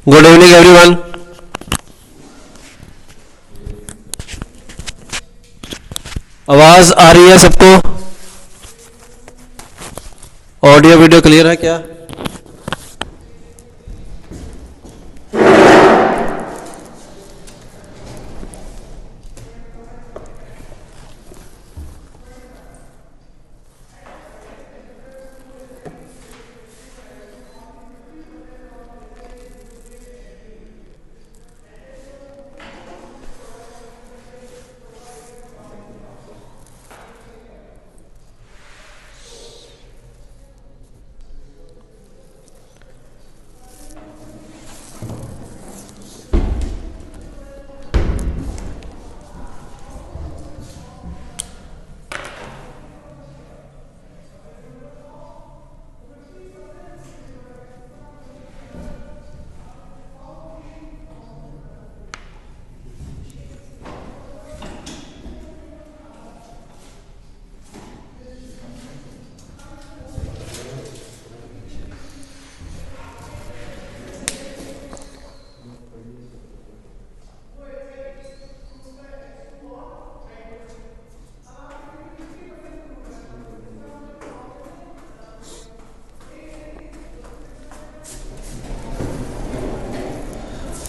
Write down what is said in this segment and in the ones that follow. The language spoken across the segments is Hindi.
Good evening everyone. आवाज आ रही है सबको? ऑडियो वीडियो क्लियर है क्या?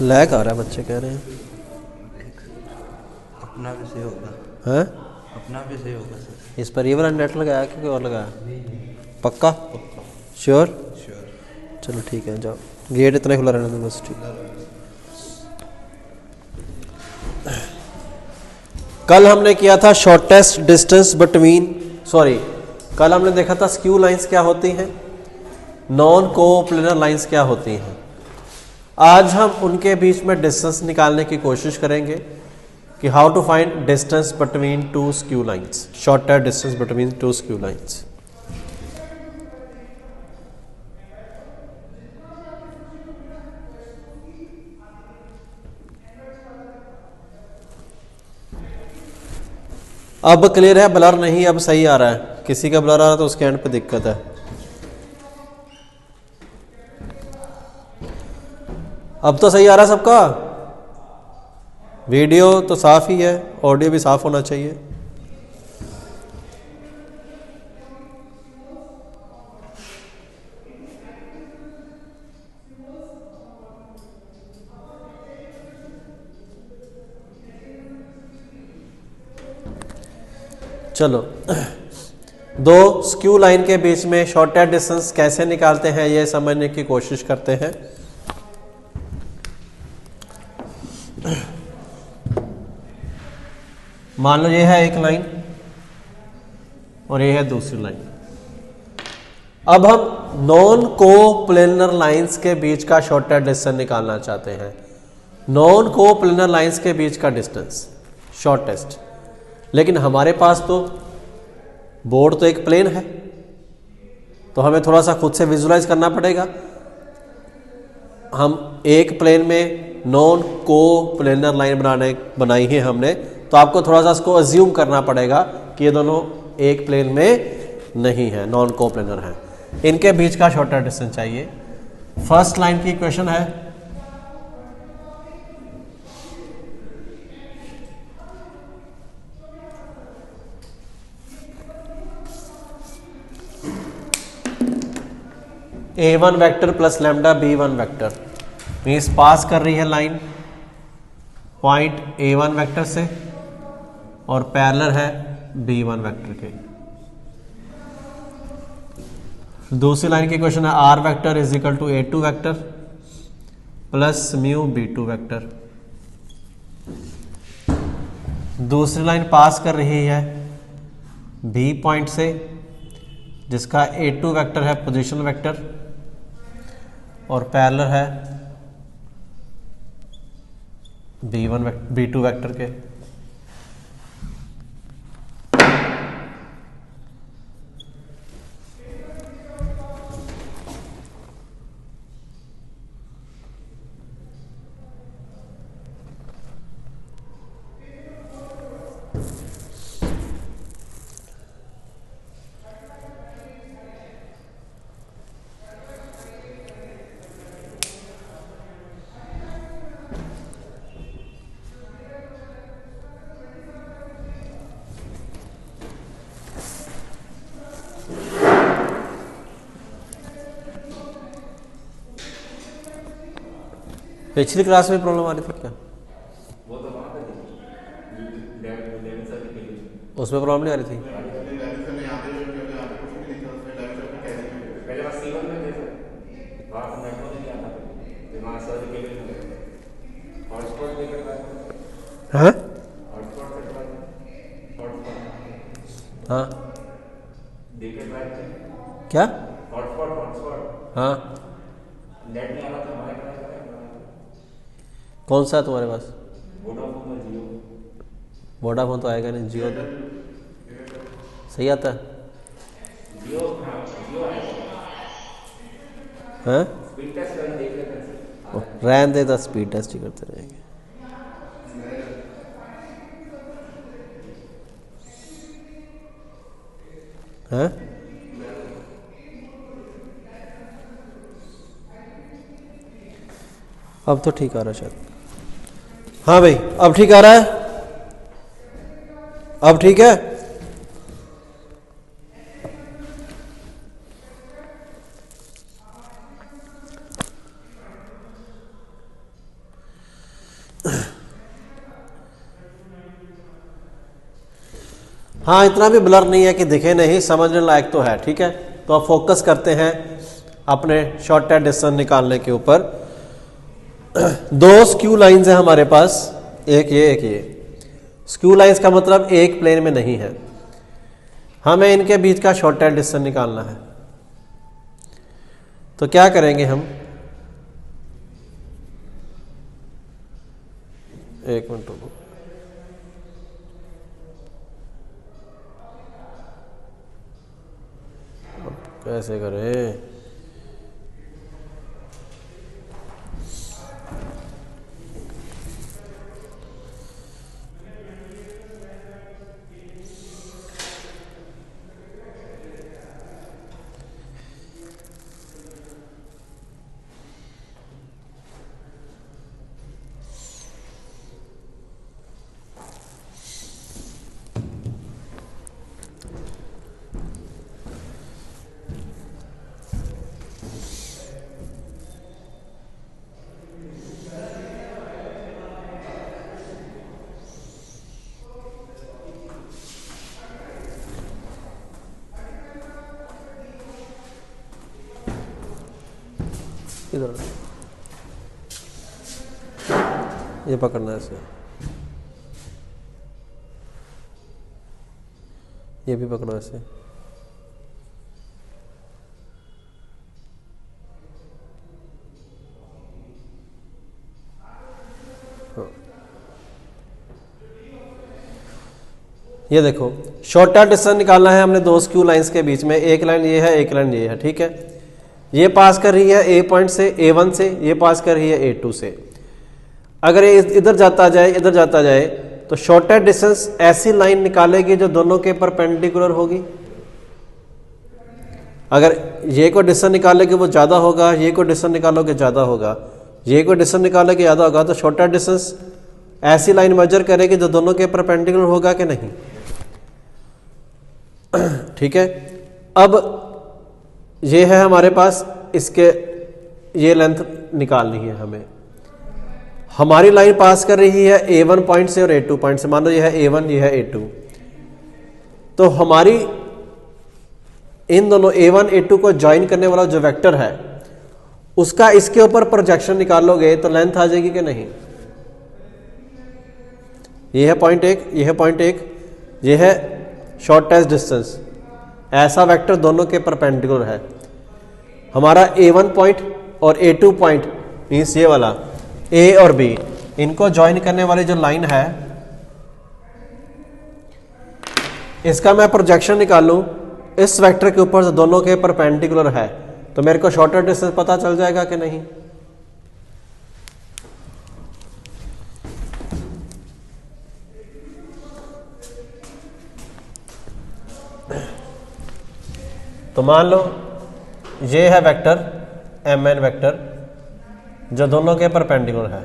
लैग आ रहा है, बच्चे कह रहे हैं। अपना भी सही होगा। हैं? अपना भी सही होगा सर। इस पर ये वाला नेट लगाया कि कोई और लगाया? पक्का? श्योर? श्योर। चलो ठीक है, जाओ। गेट इतना खुला रहने दो बस। ठीक। कल हमने किया था शॉर्टेस्ट डिस्टेंस बिटवीन, कल हमने देखा था स्क्यू लाइंस क्या होती हैं, नॉन कोप्लेनर लाइंस क्या होती हैं। आज हम उनके बीच में डिस्टेंस निकालने की कोशिश करेंगे कि how to find distance between two skew lines, shortest distance between two skew lines. अब क्लियर है? ब्लर नहीं, अब सही आ रहा है। किसी का ब्लर आ रहा है तो उसके एंड पे दिक्कत है। अब तो सही आ रहा है सबका? वीडियो तो साफ ही है, ऑडियो भी साफ होना चाहिए। चलो, दो स्क्यू लाइन के बीच में शॉर्टेस्ट डिस्टेंस कैसे निकालते हैं ये समझने की कोशिश करते हैं। मान लो ये है एक लाइन और ये है दूसरी लाइन। अब हम नॉन कोप्लेनर लाइंस के बीच का शॉर्टेस्ट डिस्टेंस निकालना चाहते हैं। नॉन कोप्लेनर लाइंस के बीच का डिस्टेंस शॉर्टेस्ट, लेकिन हमारे पास तो बोर्ड तो एक प्लेन है, तो हमें थोड़ा सा खुद से विजुलाइज करना पड़ेगा। हम एक प्लेन में नॉन कोप्लेनर लाइन बनाई है हमने, तो आपको थोड़ा सा इसको अज्यूम करना पड़ेगा कि ये दोनों एक प्लेन में नहीं है, नॉन कोप्लेनर है। इनके बीच का शॉर्टेस्ट डिस्टेंस चाहिए। फर्स्ट लाइन की इक्वेशन है A1 vector plus lambda B1 vector, means pass कर रही है लाइन पॉइंट A1 वेक्टर से और पैरेलल है B1 वेक्टर के। दूसरी लाइन की क्वेश्चन है R vector is equal to A2 vector plus mu B2 vector. दूसरी लाइन पास कर रही है B पॉइंट से, जिसका A2 वेक्टर है पोजीशन वेक्टर और पैरेलल है B2 वेक्टर के। पिछली क्लास में प्रॉब्लम आ रही थी क्या? उसमें प्रॉब्लम नहीं आ रही थी? हाँ हाँ क्या? हाँ कौन सा है तुम्हारे पास? वोडाफोन तो आएगा नहीं, जियो तो सही आता है। हाँ रहने दे, 10 स्पीड टेस्ट ही करते रहेंगे। हाँ अब तो ठीक आ रहा है शायद। हाँ भाई अब ठीक आ रहा है, अब ठीक है। हाँ इतना भी ब्लर नहीं है कि दिखे नहीं, समझने लायक तो है। ठीक है तो अब फोकस करते हैं अपने शॉर्टेड डिस्टेंस निकालने के ऊपर। दो स्क्यू लाइंस हैं हमारे पास, एक ये एक ये। स्क्यू लाइंस का मतलब एक प्लेन में नहीं है, हमें इनके बीच का शॉर्टेड डिस्टेंस निकालना है। तो क्या करेंगे हम, एक मिनट रुको, कैसे करें? इधर ये पकड़ना है इसे, ये भी पकड़ो ऐसे। हाँ। ये देखो शॉर्टेड डिस्टेंस निकालना है हमने दो स्क्यू लाइंस के बीच में, एक लाइन ये है एक लाइन ये है। ठीक है ये पास कर रही है ए पॉइंट से, A1 से, ये पास कर रही है A2 से। अगर ये इधर जाता जाए इधर जाता जाए तो शॉर्टेड डिस्टेंस ऐसी लाइन निकालेगी जो दोनों के परपेंडिकुलर होगी। अगर ये को डिस्टेंस निकालेगी वो ज़्यादा होगा, ये को डिस्टेंस निकालोगे ज़्यादा होगा, ये को डिस्टेंस निकालोगे ज़्यादा होगा। तो शॉर्टेड डिस्टेंस ऐसी लाइन मेजर करेगी जो दोनों के परपेंडिकुलर होगा कि नहीं। ठीक है अब ये है हमारे पास, इसके ये लेंथ निकालनी है हमें। हमारी लाइन पास कर रही है A1 पॉइंट से और A2 पॉइंट से, मान लो ये है A1 ये है A2। तो हमारी इन दोनों A1 A2 को ज्वाइन करने वाला जो वेक्टर है उसका इसके ऊपर प्रोजेक्शन निकालोगे तो लेंथ आ जाएगी कि नहीं। ये है पॉइंट 1 ये है पॉइंट 1, ये है शॉर्टेस्ट डिस्टेंस, ऐसा वेक्टर दोनों के परपेंडिकुलर है। हमारा A1 पॉइंट और A2 पॉइंट मीन्स ये वाला A और B, इनको ज्वाइन करने वाली जो लाइन है इसका मैं प्रोजेक्शन निकालूं इस वेक्टर के ऊपर जो दोनों के परपेंडिकुलर है तो मेरे को शॉर्टेड डिस्टेंस पता चल जाएगा कि नहीं। तो मान लो ये है वेक्टर MN वेक्टर जो दोनों के परपेंडिकुलर है।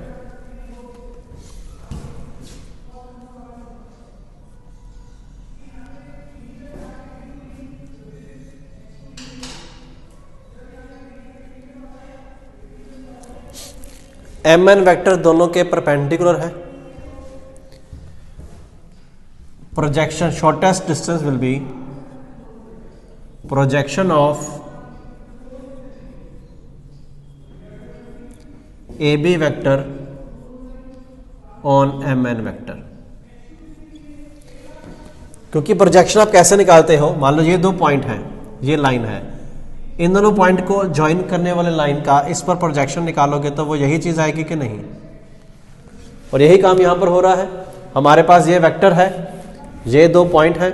एम एन वेक्टर दोनों के परपेंडिकुलर है, projection shortest distance will be projection of A B vector on M N vector. क्योंकि प्रोजेक्शन आप कैसे निकालते हो, मान लो ये दो पॉइंट हैं, ये लाइन है, इन दोनों पॉइंट को ज्वाइन करने वाले लाइन का इस पर प्रोजेक्शन निकालोगे तो वो यही चीज आएगी कि नहीं। और यही काम यहां पर हो रहा है। हमारे पास ये वेक्टर है, ये दो पॉइंट है,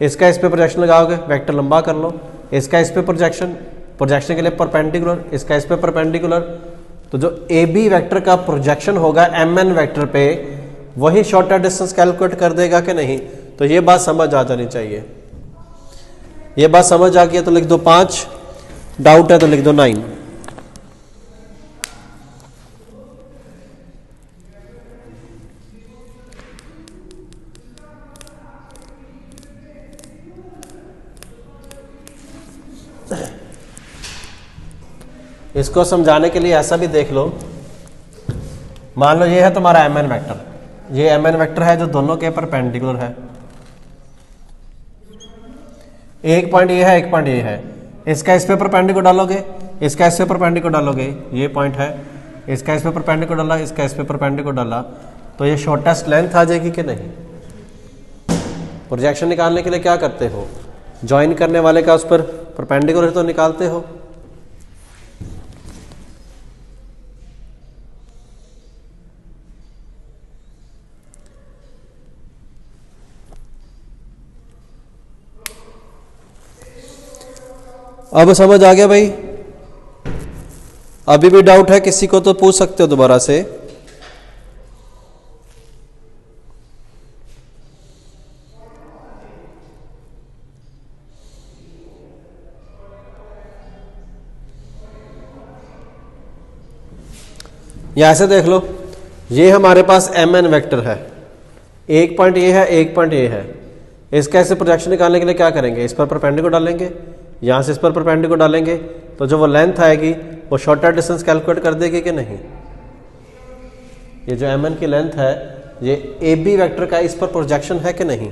इसका इस पे प्रोजेक्शन लगाओगे, वेक्टर लंबा कर लो, इसका इस पे प्रोजेक्शन के लिए परपेंडिकुलर, इसका इस पे परपेंडिकुलर, तो जो ए बी वेक्टर का प्रोजेक्शन होगा एम एन वेक्टर पे वही शॉर्टर डिस्टेंस कैलकुलेट कर देगा कि नहीं। तो ये बात समझ आ जानी चाहिए। ये बात समझ आ गई है तो लिख दो 5, डाउट है तो लिख दो 9। इसको समझाने के लिए ऐसा भी देख लो, मान लो ये है तुम्हारा एम एन वेक्टर, ये एम एन वेक्टर है जो दोनों के परपेंडिकुलर है, एक पॉइंट ये है, एक पॉइंट ये है, इसका इस पे परपेंडिकुलर डालोगे, इसका इस पे परपेंडिकुलर डालोगे, ये पॉइंट है, इसका इस पे परपेंडिकुलर डाला, इसका इस पे परपेंडिकुलर डाला, तो ये शॉर्टेस्ट लेंथ आ जाएगी कि नहीं। प्रोजेक्शन निकालने के लिए क्या करते हो, ज्वाइन करने वाले का उस पर परपेंडिकुलर तो निकालते हो। अब समझ आ गया भाई? अभी भी डाउट है किसी को तो पूछ सकते हो दोबारा से। या ऐसे देख लो, ये हमारे पास एम एन वेक्टर है, एक पॉइंट ये है, एक पॉइंट ये है, इसका ऐसे प्रोजेक्शन निकालने के लिए क्या करेंगे, इस पर परपेंडिकुलर डालेंगे, यहाँ से इस पर परपेंडिकुलर डालेंगे, तो जो वो लेंथ आएगी वो शॉर्टर डिस्टेंस कैलकुलेट कर देगी कि नहीं। ये जो एम एन की लेंथ है ये ए बी वेक्टर का इस पर प्रोजेक्शन है कि नहीं।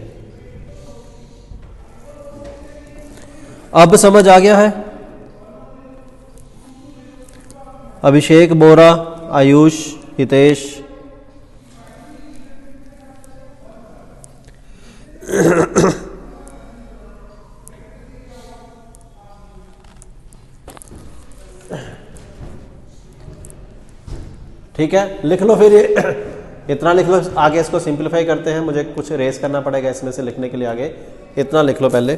अब समझ आ गया है? अभिषेक, बोरा, आयुष, हितेश, ठीक है, लिख लो फिर ये इतना लिख लो। आगे इसको सिंपलीफाई करते हैं, मुझे कुछ रेस करना पड़ेगा इसमें से लिखने के लिए। आगे इतना लिख लो पहले।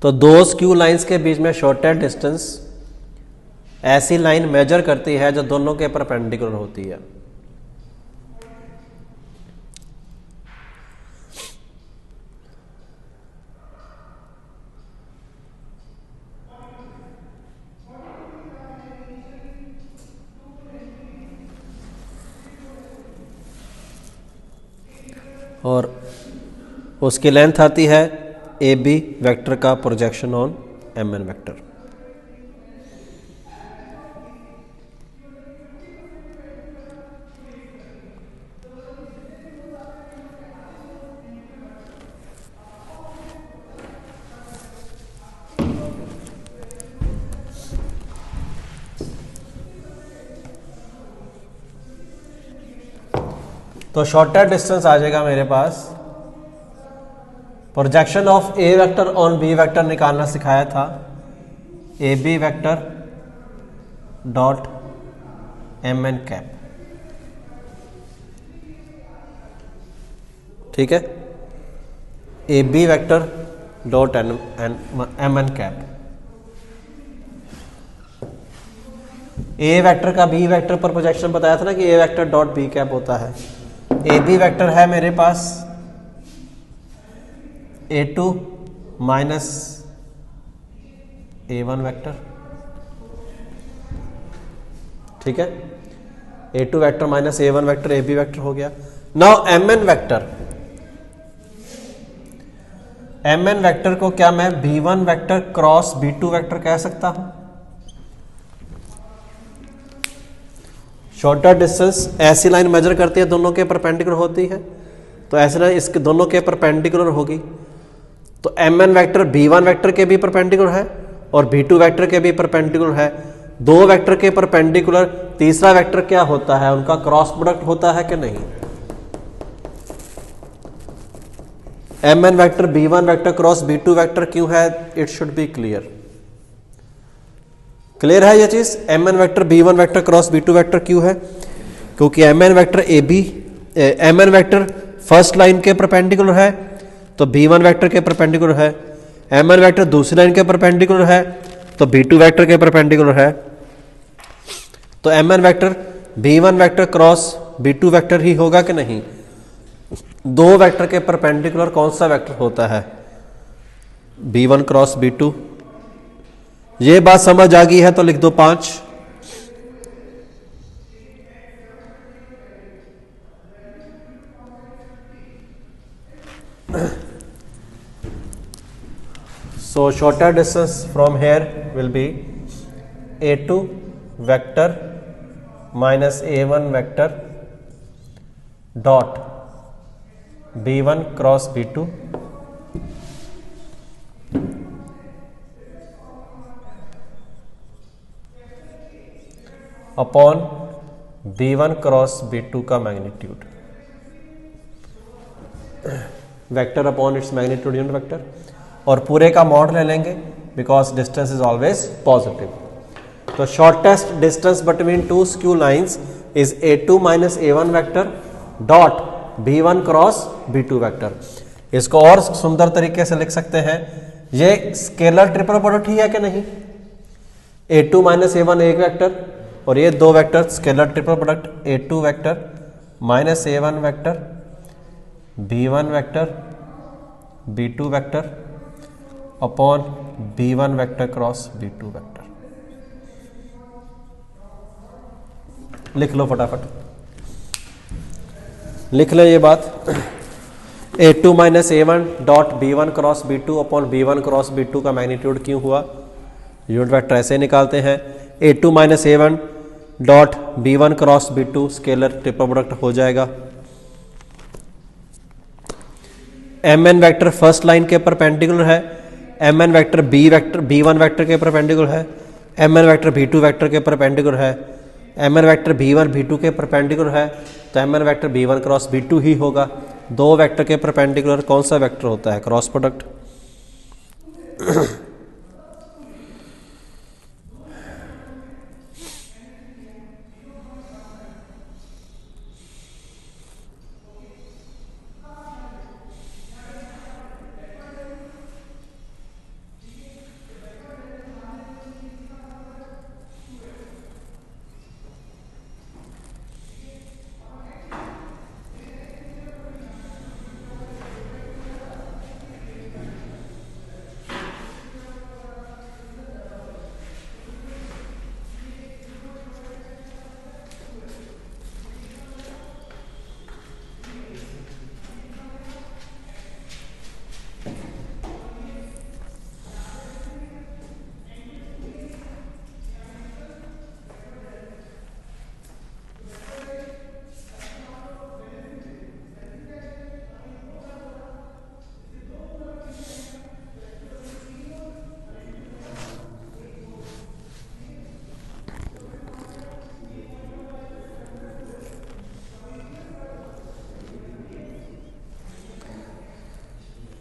तो दो स्क्यू लाइंस के बीच में शॉर्टेस्ट डिस्टेंस ऐसी लाइन मेजर करती है जो दोनों के परपेंडिकुलर होती है। और उसकी लेंथ आती है ए बी वेक्टर का projection on M N vector. तो शॉर्टर डिस्टेंस आ जाएगा मेरे पास projection of A vector on B vector निकालना सिखाया था, A B vector dot M N cap, ठीक है, A B vector dot M N cap. A vector का बी वेक्टर पर प्रोजेक्शन बताया था ना कि A vector dot B cap होता है। ए बी वेक्टर है मेरे पास A2 माइनस A1 वेक्टर, ठीक है, A2 vector minus A1 vector A B vector हो गया। Now M N vector, M N vector को क्या मैं B1 vector cross B2 vector कह सकता हूं? शॉर्टर डिस्टेंस ऐसी लाइन मेजर करती है, दोनों के परपेंडिकुलर होती है, तो ऐसे लाइन इसके दोनों के परपेंडिकुलर होगी, तो M N vector B1 vector के भी परपेंडिकुलर है और B2 वेक्टर के भी परपेंडिकुलर है। दो वेक्टर के परपेंडिकुलर तीसरा वेक्टर क्या होता है, उनका क्रॉस प्रोडक्ट होता है कि नहीं? M N vector B1 vector cross B2 vector क्यों है? It should be clear. Clear है ये चीज? M N vector B1 vector cross B2 vector क्यों है? क्योंकि M N vector M N vector first line के परपेंडिकुलर है तो B1 वेक्टर के परपेंडिकुलर है, एम एन वेक्टर दूसरी लाइन के परपेंडिकुलर है तो B2 वेक्टर के परपेंडिकुलर है। तो M N vector B1 vector cross B2 vector ही होगा कि नहीं? दो वेक्टर के परपेंडिकुलर कौन सा वेक्टर होता है? B1 cross B2। ये बात समझ आ गई है तो लिख दो 5। So shorter distance from here will be A2 vector minus A1 vector dot B1 cross B2 upon B1 cross B2 का magnitude, vector upon its magnitude unit vector, और पूरे का मॉड ले लेंगे because distance is always positive. तो shortest distance between two skew lines is A2 minus A1 vector dot B1 cross B2 vector. इसको और सुंदर तरीके से लिख सकते हैं, ये स्केलर ट्रिपल प्रोडक्ट ही है कि नहीं? A2 माइनस A1 एक वेक्टर और ये दो vector scalar triple product A2 vector minus A1 vector B1 vector B2 vector upon B1 vector cross B2 vector. लिख लो फटाफट, लिख लो ये बात। A2 minus A1 dot B1 cross B2 upon B1 cross B2 का मैग्नीट्यूड क्यों हुआ? यूनिट वेक्टर ऐसे निकालते हैं, A2 minus A1 dot B1 cross B2 scalar triple product हो जाएगा। M N vector first line के परपेंडिकुलर है, M N vector B1 vector के परपेंडिकुलर है, M N vector B2 vector के परपेंडिकुलर है, M N vector B1 B2 के परपेंडिकुलर है तो M N vector B1 cross B2 ही होगा। दो वेक्टर के परपेंडिकुलर कौन सा वेक्टर होता है? Cross product.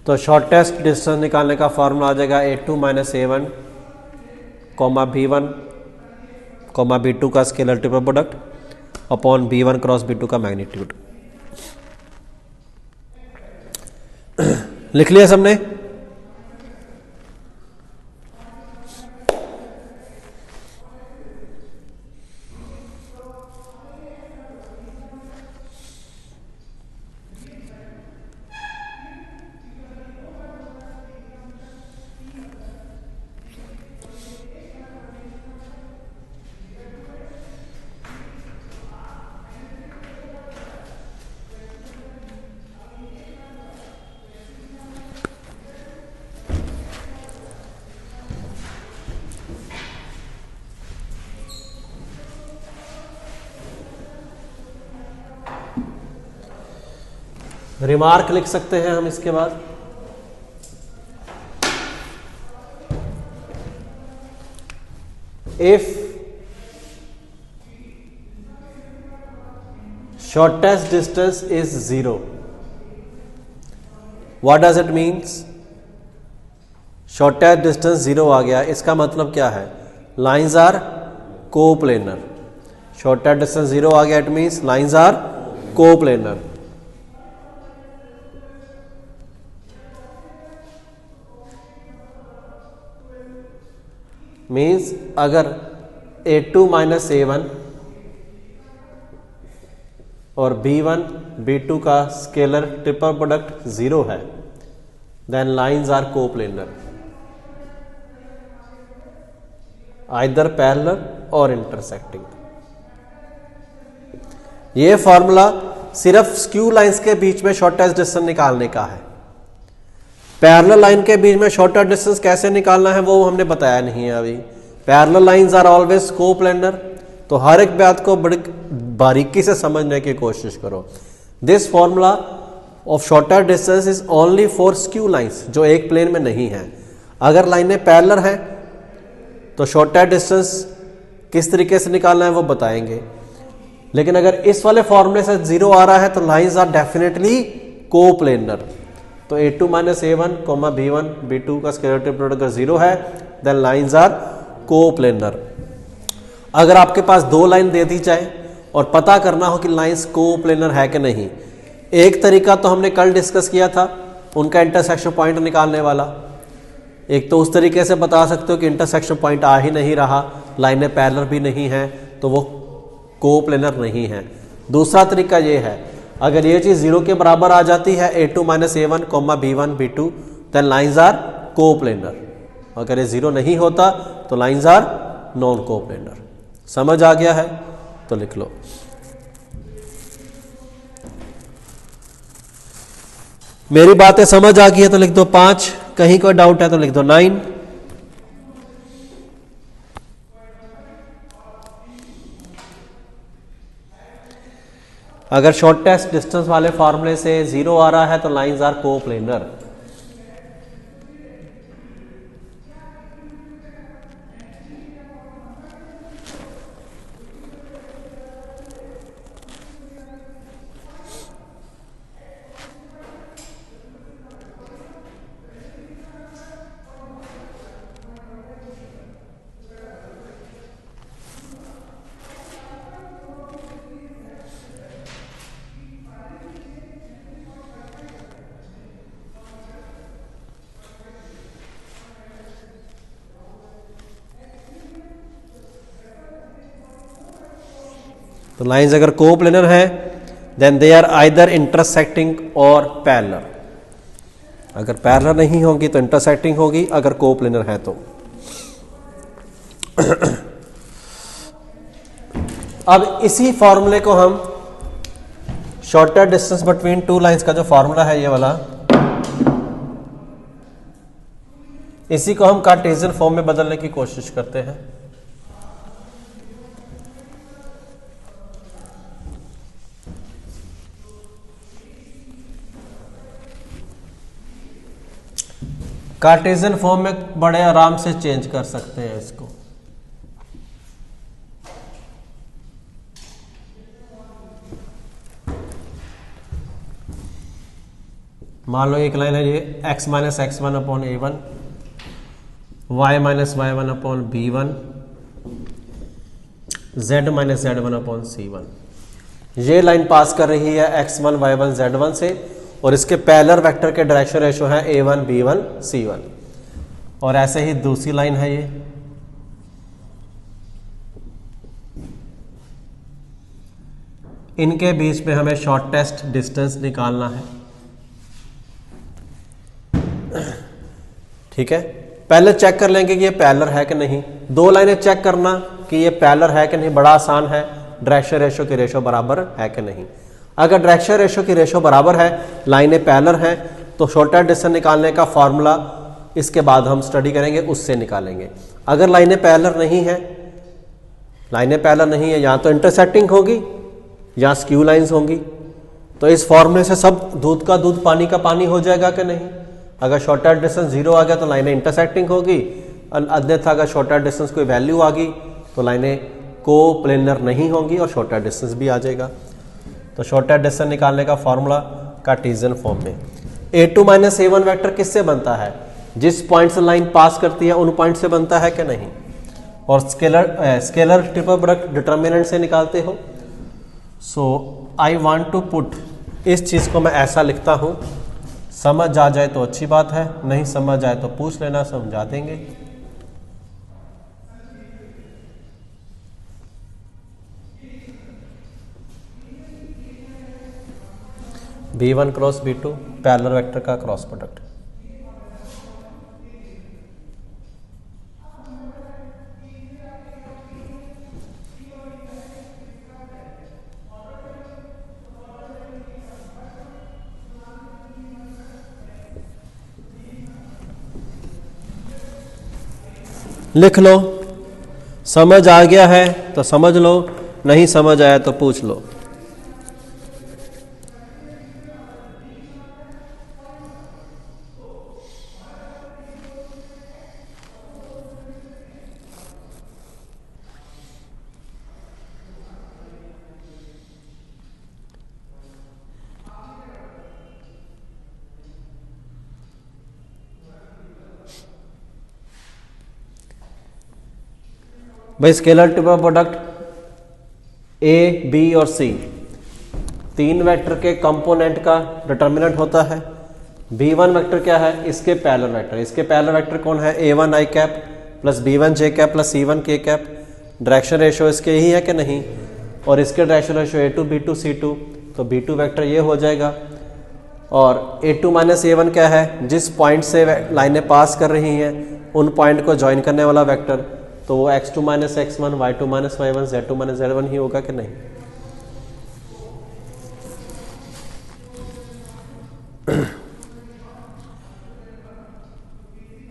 तो शॉर्टेस्ट डिस्टेंस निकालने का फॉर्मूला आ जाएगा a2 minus a1 comma b1 comma b2 का scalar triple product upon b1 cross b2 का मैग्नीट्यूड। लिख लिया सबने? रिमार्क लिख सकते हैं हम इसके बाद। If shortest distance is 0, what does it means? Shortest distance 0 आ गया, इसका मतलब क्या है? Lines are coplanar. Shortest distance 0 आ गया, it means lines are coplanar. Means अगर a2 माइनस a1 और b1 b2 का स्केलर ट्रिपल प्रोडक्ट 0 है, then lines are coplanar, either parallel और इंटरसेक्टिंग। ये फॉर्मूला सिर्फ स्क्यू लाइंस के बीच में शॉर्टेस्ट डिस्टेंस निकालने का है। पैरेलल लाइन के बीच में शॉर्टेस्ट डिस्टेंस कैसे निकालना है वो हमने बताया नहीं है अभी। Parallel lines are always coplanar, तो हर एक बात को बड़ी बारीकी से समझने की कोशिश करो। This formula of shortest distance is only for skew lines जो एक प्लेन में नहीं है। अगर लाइनें पैरेलल हैं तो शॉर्टेस्ट डिस्टेंस किस तरीके से निकालना है वो बताएंगे, लेकिन अगर इस वाले फॉर्मूले से 0 आ रहा है तो लाइंस आर डेफिनेटली कोप्लेनर। तो a2 minus a1 comma b1 b2 का स्केलर ट्रिपल प्रोडक्ट अगर 0 है, देन लाइंस आर कोप्लेनर। अगर आपके पास 2 लाइन दे दी जाए और पता करना हो कि लाइंस कोप्लेनर है कि नहीं, एक तरीका तो हमने कल डिस्कस किया था उनका इंटरसेक्शन पॉइंट निकालने वाला। एक तो उस तरीके से बता सकते हो कि इंटरसेक्शन पॉइंट आ ही नहीं रहा, लाइनें पैरेलल भी नहीं है, तो वो कोप्लेनर नहीं है। दूसरा तरीका ये है, अगर ये चीज 0 के बराबर आ जाती है a2 minus a1 comma b1 b2, then lines are coplanar. अगर ये 0 नहीं होता तो लाइंस आर नॉन कोप्लेनर। समझ आ गया है तो लिख लो। मेरी बातें समझ आ गई है तो लिख दो 5, कहीं कोई डाउट है तो लिख दो 9। अगर शॉर्टेस्ट डिस्टेंस वाले फॉर्मूले से 0 आ रहा है तो लाइंस आर कोप्लेनर। तो लाइंस अगर कोप्लेनर है then they are either intersecting और पैरेलल। अगर पैरेलल नहीं होगी तो इंटरसेक्टिंग होगी, अगर कोप्लेनर है तो। अब इसी फॉर्मूले को हम शॉर्टेस्ट डिस्टेंस बिटवीन 2 लाइंस का जो फॉर्मूला है ये वाला, इसी को हम कार्टेशियन फॉर्म में बदलने की कोशिश करते हैं। कार्टेशियन फॉर्म में बड़े आराम से चेंज कर सकते हैं इसको। मान लो एक लाइन है ये x minus x one upon a one, y minus y one upon b one, z minus z one upon c one. ये लाइन पास कर रही है x1 y1 z1 से और इसके पैरेलल वेक्टर के डायरेक्शन रेशो है a1 b1 c1। और ऐसे ही दूसरी लाइन है ये, इनके बीच में हमें शॉर्टेस्ट डिस्टेंस निकालना है। ठीक है, पहले चेक कर लेंगे कि ये पैरेलल है कि नहीं। दो लाइनें चेक करना कि ये पैरेलल है कि नहीं बड़ा आसान है। डायरेक्शन रेशो की रेशो बराबर है कि नहीं। अगर डायरेक्शन रेशो की रेशो बराबर है, लाइनें पैरेलल हैं, तो शॉर्टेस्ट डिस्टेंस निकालने का फॉर्मूला इसके बाद हम स्टडी करेंगे, उससे निकालेंगे। अगर लाइनें पैरेलल नहीं है, लाइनें पैरेलल नहीं है, या तो इंटरसेक्टिंग होगी या स्क्यू लाइंस होंगी, तो इस फॉर्मूले से सब दूध का दूध पानी का पानी हो जाएगा कि नहीं। अगर शॉर्टेस्ट डिस्टेंस 0 आ गया तो लाइनें इंटरसेक्टिंग होगी, अन्यथा अगर शॉर्टेस्ट डिस्टेंस कोई वैल्यू आ गई तो लाइनें को प्लेनर नहीं होंगी और शॉर्टेस्ट डिस्टेंस भी आ जाएगा। तो शॉर्टेस्ट डिस्टेंस निकालने का फॉर्मूला कार्टेशियन फॉर्म में a2 माइनस a1 वेक्टर किससे बनता है? जिस पॉइंट से लाइन पास करती है उन पॉइंट से बनता है कि नहीं। और स्केलर ट्रिपल प्रोडक्ट डिटर्मिनेंट से निकालते हो। सो आई वांट टू पुट, इस चीज़ को मैं ऐसा लिखता हूँ, समझ आ जाए तो अच्छी बात है, नहीं समझ आए तो पूछ लेना, समझा देंगे। b1 cross b2 parallel vector का क्रॉस प्रोडक्ट। लिख लो, समझ आ गया है तो समझ लो, नहीं समझ आया तो पूछ लो। भाई scalar triple product A B और सी तीन वेक्टर के कंपोनेंट का डिटर्मिनेंट होता है। b1 वेक्टर क्या है? इसके पैरेलल वेक्टर। इसके पैरेलल वेक्टर कौन है? a1 i cap plus b1 j cap plus c1 k cap. Direction ratio इसके ही है कि नहीं? और इसके direction ratio a2 b2 c2, तो b2 वेक्टर ये हो जाएगा। और a2 माइनस a1 क्या है? जिस पॉइंट से लाइनें पास कर रही हैं उन पॉइंट को ज्वाइन करने वाला वेक्टर, तो वो x2 minus x1 y2 minus y1 z2 minus z1 ही होगा कि नहीं।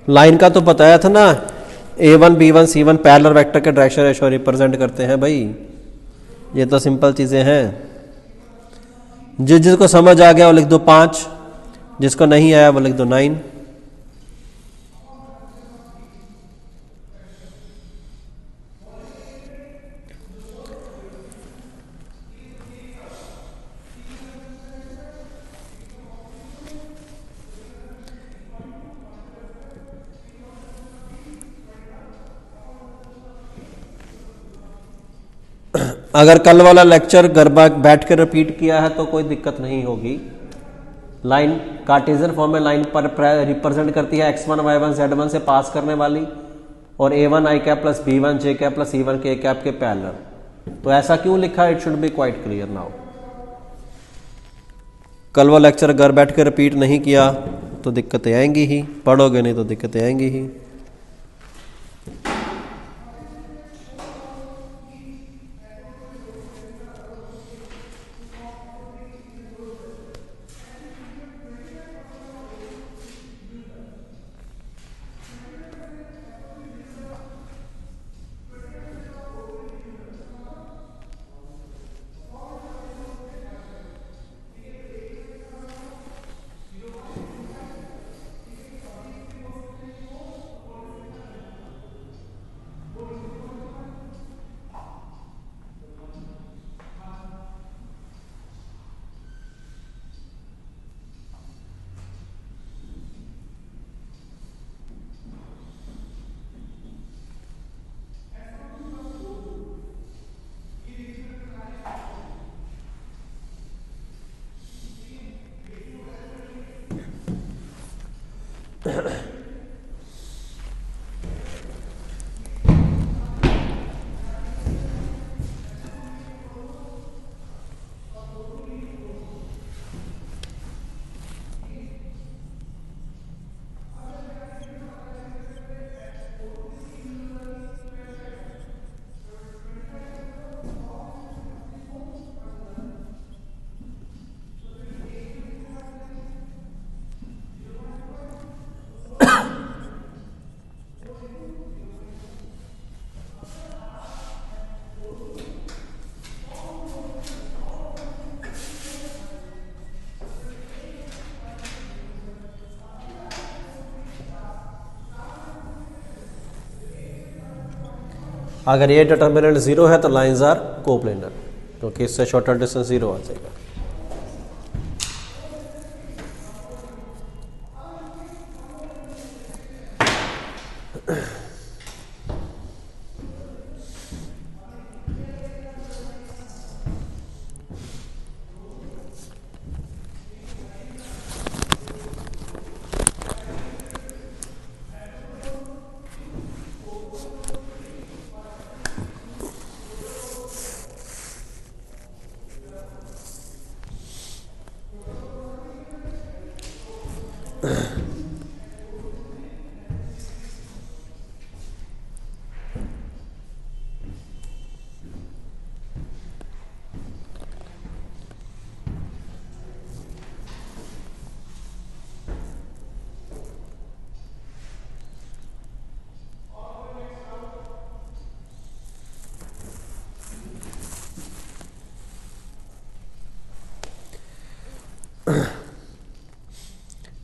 लाइन का तो बताया था ना, a1 b1 c1 parallel vector के डायरेक्शन रेशो रिप्रेजेंट करते हैं भाई। ये तो सिंपल चीजें हैं। जिसको समझ आ गया वो लिख दो 5, जिसको नहीं आया वो लिख दो 9। अगर कल वाला लेक्चर घर बैठ कर रिपीट किया है तो कोई दिक्कत नहीं होगी। लाइन कार्टेशियन फॉर्म में लाइन पर रिप्रेजेंट करती है x1 y1 z1 से पास करने वाली, और a1 i cap plus b1 j cap plus c1 k cap के पैरेलल। तो ऐसा क्यों लिखा? It should B quite clear now. कल वाला लेक्चर घर बैठ कर रिपीट नहीं किया तो दिक्कतें आएंगी ही, पढ़ोगे नहीं तो दिक्कतें आएंगी ही। अगर ये डिटर्मिनेंट ज़ीरो है तो लाइंस आर कोप्लेनर, क्योंकि इससे शॉर्टर डिस्टेंस ज़ीरो आ जाएगा।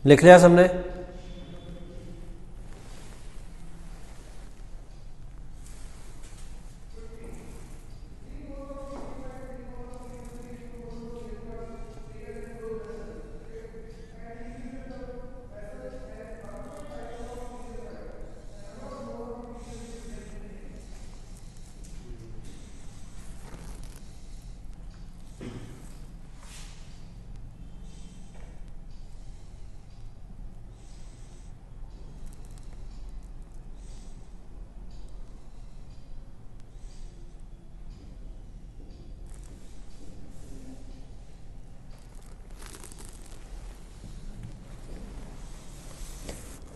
लिख लिया सबने?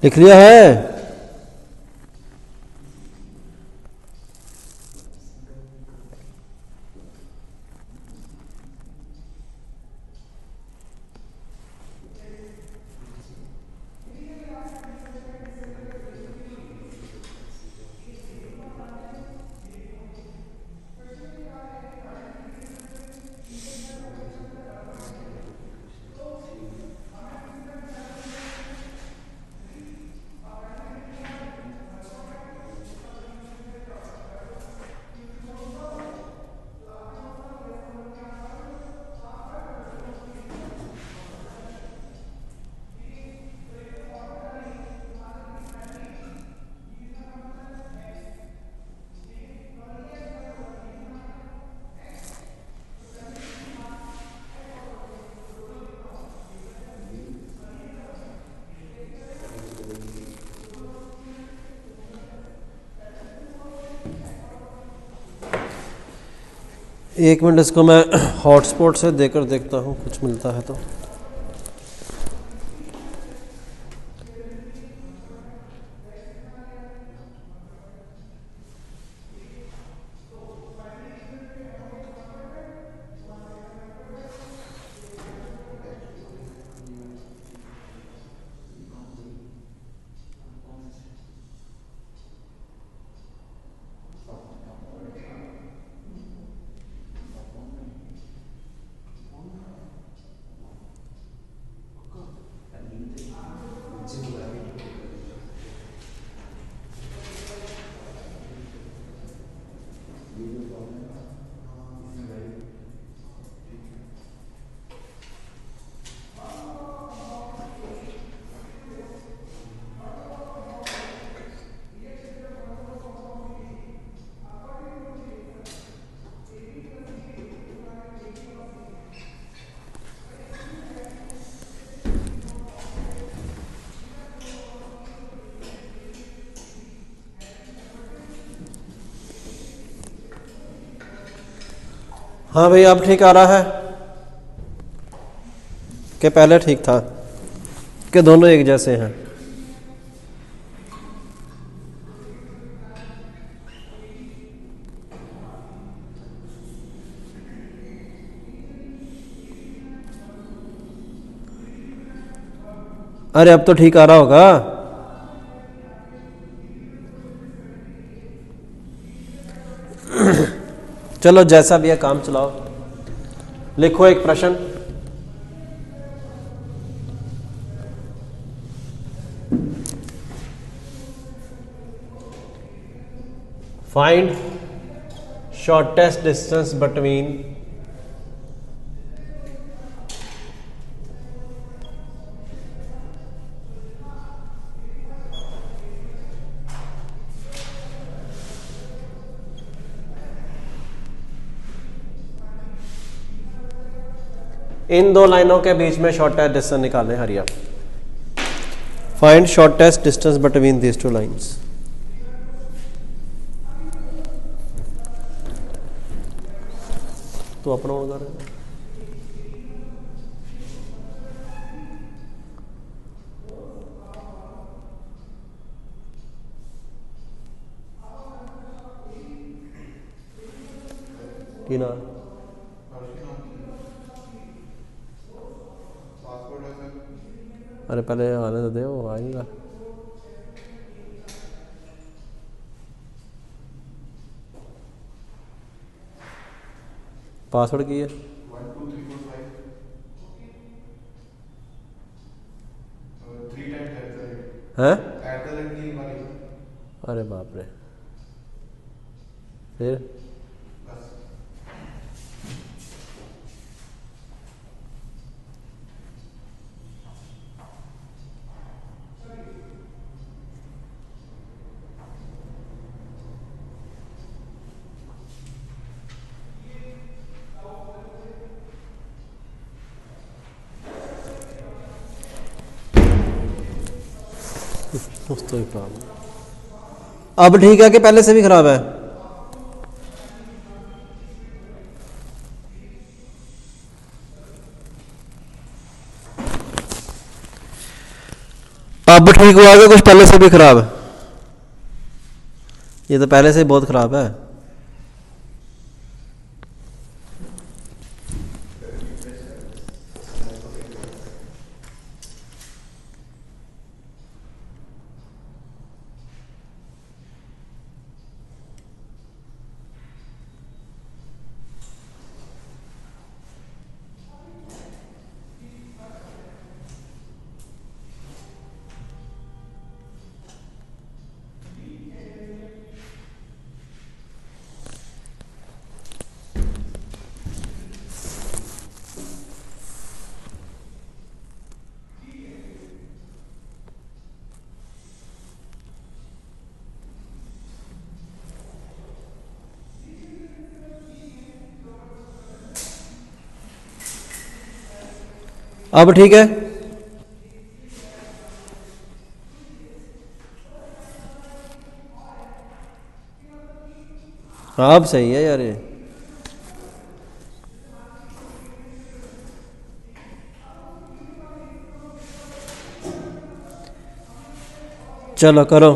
लिख लिया है? एक मिनट, इसको मैं हॉटस्पॉट से देकर देखता हूँ कुछ मिलता है तो। हाँ भाई अब ठीक आ रहा है कि पहले ठीक था कि दोनों एक जैसे हैं? अरे अब तो ठीक आ रहा होगा। चलो जैसा भी है काम चलाओ। लिखो एक प्रश्न। फाइंड शॉर्टेस्ट डिस्टेंस बिटवीन इन दो लाइनों के बीच में शॉर्टेस्ट डिस्टेंस निकालें। हरिया find shortest distance between these two lines. तो अपना होगा कि ना। अरे पहले आने तो दे, वो आएगा। पासवर्ड की है 1 2 3 4 5 3 टाइम्स हैं? एट द रेट नहीं मारी अरे बाप रे। फिर बस। तो ही खराब। अब ठीक है कि पहले से भी खराब है? अब ठीक हुआ कि कुछ पहले से भी खराब है? ये तो पहले से ही बहुत खराब है। अब ठीक है? अब सही है यार ये। चलो करो।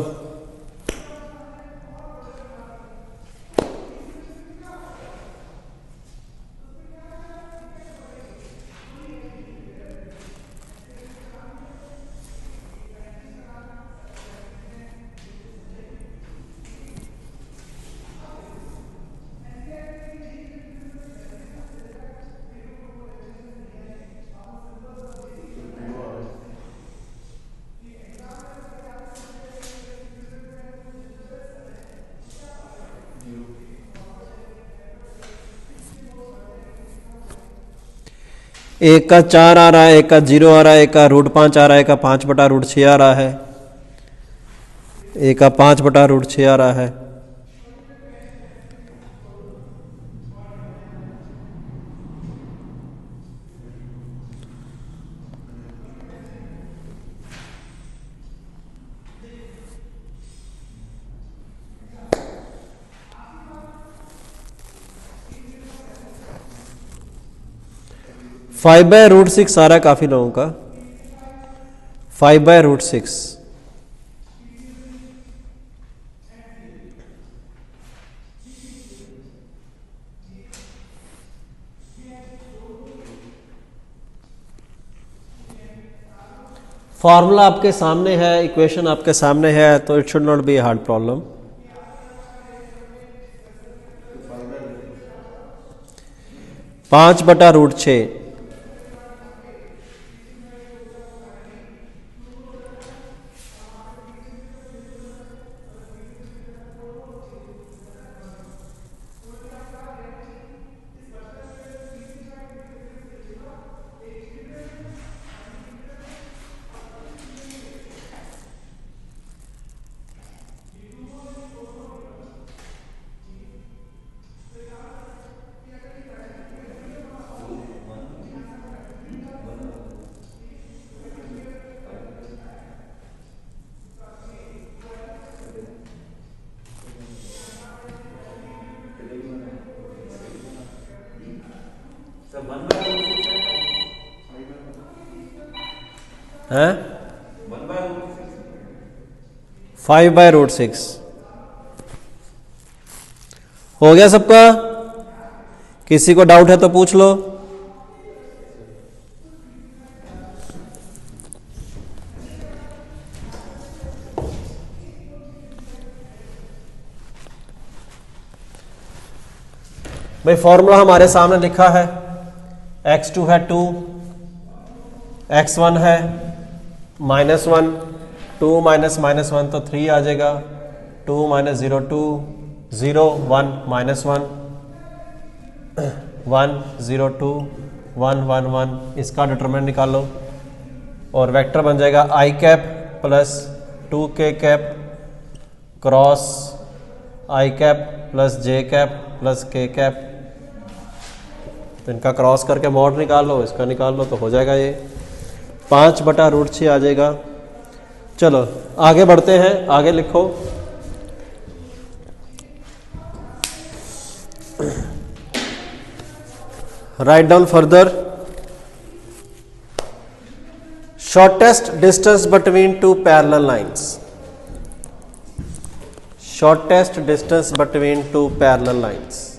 एक का 4 आ रहा है, एक का 0 आ रहा है, एक का √5 आ रहा है, एक का 5/√6 आ रहा है, एक का 5/√6 आ रहा है। 5/√6 आ रहा है काफ़ी लोगों का। 5/√6 फॉर्मूला आपके सामने है, इक्वेशन आपके सामने है, तो it should not be a hard problem. 5/√6 है 5/√6 हो गया सबका? किसी को डाउट है तो पूछ लो। भाई फॉर्मूला हमारे सामने लिखा है, x2 है 2, x1 है -1, 2 माइनस -1 तो 3 आ जाएगा, 2 - 0 2, 0 1 -1, 1 0 2, 1 1 1, इसका डिटरमिनेंट निकालो और वेक्टर बन जाएगा i cap plus 2k cap cross i cap plus j cap plus k cap. तो इनका क्रॉस करके मॉड निकाल लो, इसका निकाल लो तो हो जाएगा ये 5/√6 आ जाएगा। चलो आगे बढ़ते हैं, आगे लिखो। Write down further. Shortest distance between to parallel lines. Shortest distance between to parallel lines.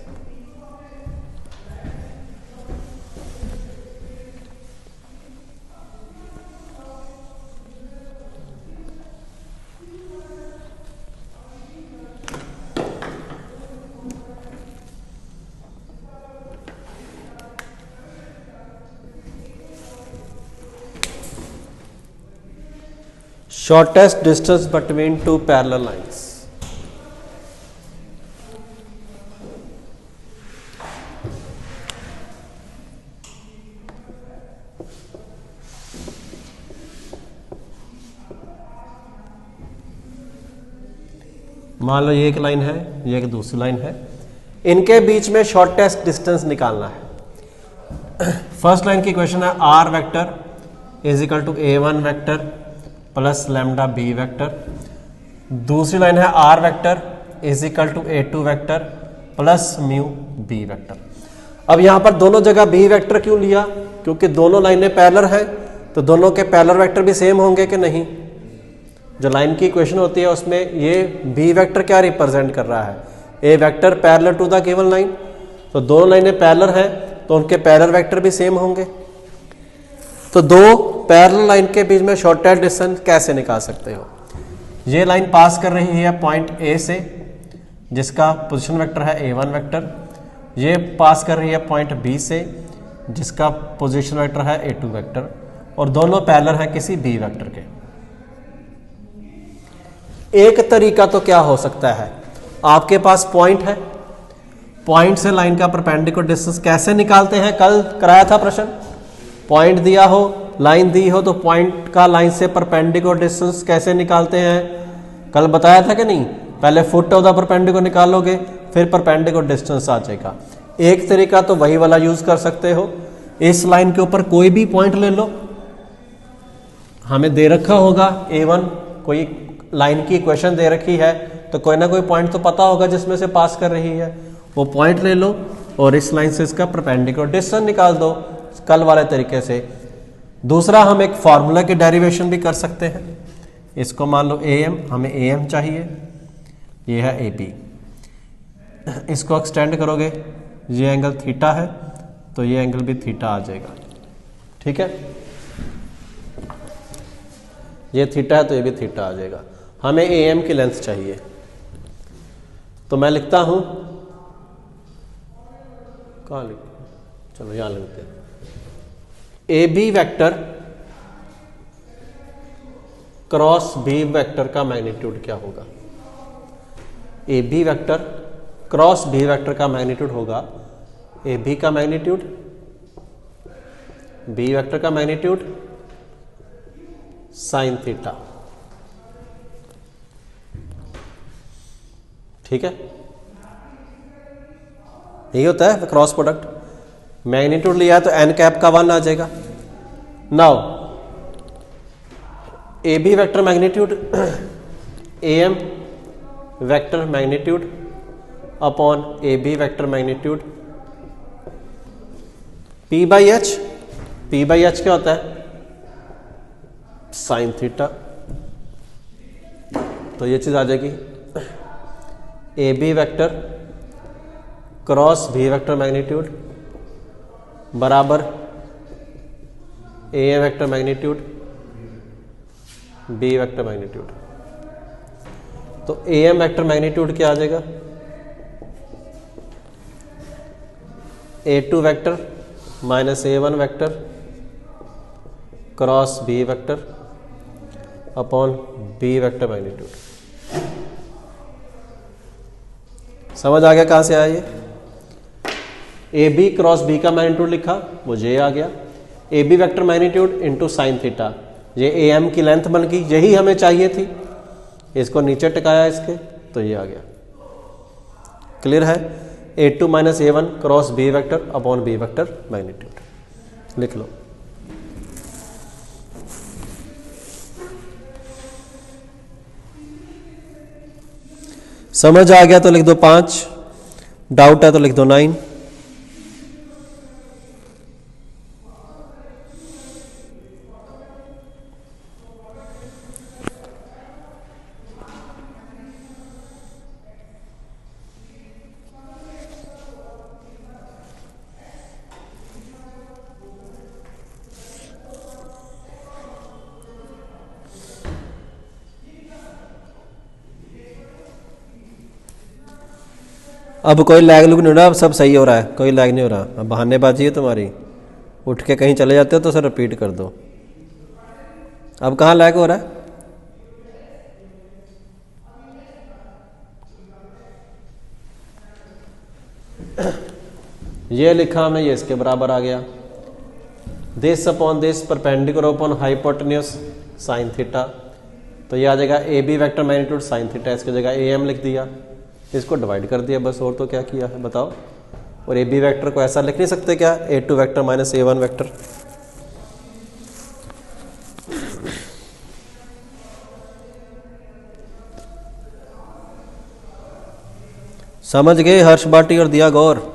Shortest distance between two parallel lines. मान लो ये एक लाइन है, ये एक दूसरी लाइन है, इनके बीच में शॉर्टेस्ट डिस्टेंस निकालना है। फर्स्ट लाइन की इक्वेशन है r vector is equal to a1 vector plus lambda B vector. दूसरी लाइन है r vector is equal to a2 vector plus mu B vector. अब यहां पर दोनों जगह b वेक्टर क्यों लिया? क्योंकि दोनों लाइनें पैरेलल हैं, तो दोनों के पैरेलल वेक्टर भी सेम होंगे कि नहीं। जो लाइन की इक्वेशन होती है उसमें ये b वेक्टर क्या रिप्रेजेंट कर रहा है? a vector parallel to the given line. तो दोनों लाइनें पैरेलल हैं तो उनके पैरेलल वेक्टर भी सेम होंगे। तो दो पैरेलल लाइन के बीच में शॉर्टेस्ट डिस्टेंस कैसे निकाल सकते हो? ये लाइन पास कर रही है पॉइंट A से, जिसका पोजीशन वेक्टर है a1 वेक्टर। ये पास कर रही है पॉइंट B से, जिसका पोजीशन वेक्टर है a2 वेक्टर, और दोनों पैरेलल हैं किसी b वेक्टर के। एक तरीका तो क्या हो सकता है, आपके पास पॉइंट है, पॉइंट से लाइन का परपेंडिकुलर डिस्टेंस कैसे निकालते हैं? कल कराया था प्रश्न। पॉइंट दिया हो, लाइन दी हो, तो पॉइंट का लाइन से परपेंडिकुलर डिस्टेंस कैसे निकालते हैं? कल बताया था कि नहीं? पहले फुट ऑफ द परपेंडिकुलर निकालोगे, फिर परपेंडिकुलर डिस्टेंस आ जाएगा। एक तरीका तो वही वाला यूज कर सकते हो। इस लाइन के ऊपर कोई भी पॉइंट ले लो, हमें दे रखा होगा a1, कोई लाइन की इक्वेशन दे रखी है, तो कोई ना कोई पॉइंट तो पता होगा जिसमें से पास कर रही है, वो पॉइंट ले लो और इस लाइन से इसका परपेंडिकुलर डिस्टेंस निकाल दो। कल वाले तरीके से। दूसरा, हम एक फार्मूला की डेरिवेशन भी कर सकते हैं। इसको मान लो AM, हमें AM चाहिए, ये है AP। इसको एक्सटेंड करोगे, ये एंगल थीटा है तो ये एंगल भी थीटा आ जाएगा। ठीक है, ये थीटा है तो ये भी थीटा आ जाएगा। हमें AM की लेंथ चाहिए, तो मैं लिखता हूं, कहाँ लिख, चलो यहां लिखते हैं। AB vector cross B vector का मैग्नीट्यूड क्या होगा? AB vector cross B vector का मैग्नीट्यूड होगा AB का मैग्नीट्यूड, B वेक्टर का मैग्नीट्यूड साइन थीटा। ठीक है, यही होता है क्रॉस प्रोडक्ट। मैग्नीट्यूड लिया है तो n कैप का 1 आ जाएगा। Now AB vector magnitude AM vector magnitude upon AB vector magnitude P by H क्या होता है? Sine theta. तो ये चीज आ जाएगी AB vector cross B vector magnitude बराबर AM vector magnitude B vector magnitude. तो AM वेक्टर मैग्नीट्यूड क्या आ जाएगा? A2 vector minus A1 vector cross B vector upon B vector magnitude. समझ आ गया कहां से आया ये? AB क्रॉस B का मैग्नीट्यूड लिखा, मुझे ये आ गया AB vector magnitude into sine theta. ये AM की लेंथ बन गई, यही हमें चाहिए थी। इसको नीचे टिकाया इसके, तो ये आ गया। क्लियर है? A2 minus A1 cross B vector upon B vector magnitude लिख लो। समझ आ गया तो लिख दो 5, डाउट है तो लिख दो 9। अब कोई लैग लुग नहीं हो रहा, अब सब सही हो रहा है, कोई लैग नहीं हो रहा। अब बहानेबाजी है तुम्हारी, उठ के कहीं चले जाते हो तो सर रिपीट कर दो। अब कहाँ लैग हो रहा है? ये लिखा हमें, ये इसके बराबर आ गया। This upon this perpendicular upon hypotenuse sine theta. तो ये आ जाएगा AB vector magnitude sine theta, इसकी जगह AM लिख दिया, इसको डिवाइड कर दिया बस, और तो क्या किया है बताओ। और AB वेक्टर को ऐसा लिख नहीं सकते क्या? A2 vector minus A1 vector. समझ गए हर्ष बाटी और दिया गौर?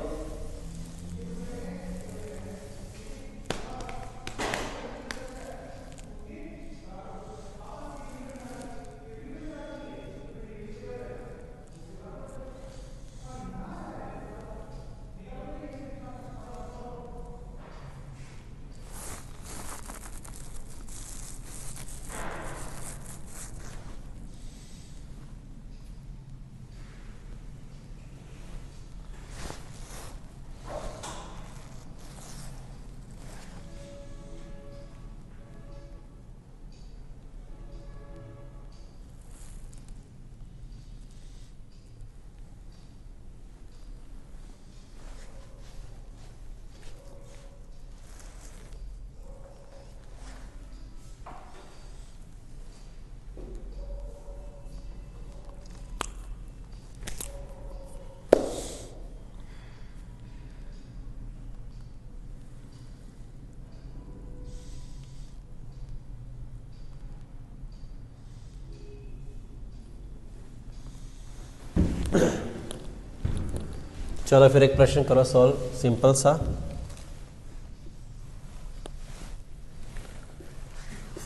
चलो फिर एक प्रश्न करो सॉल्व, सिंपल सा।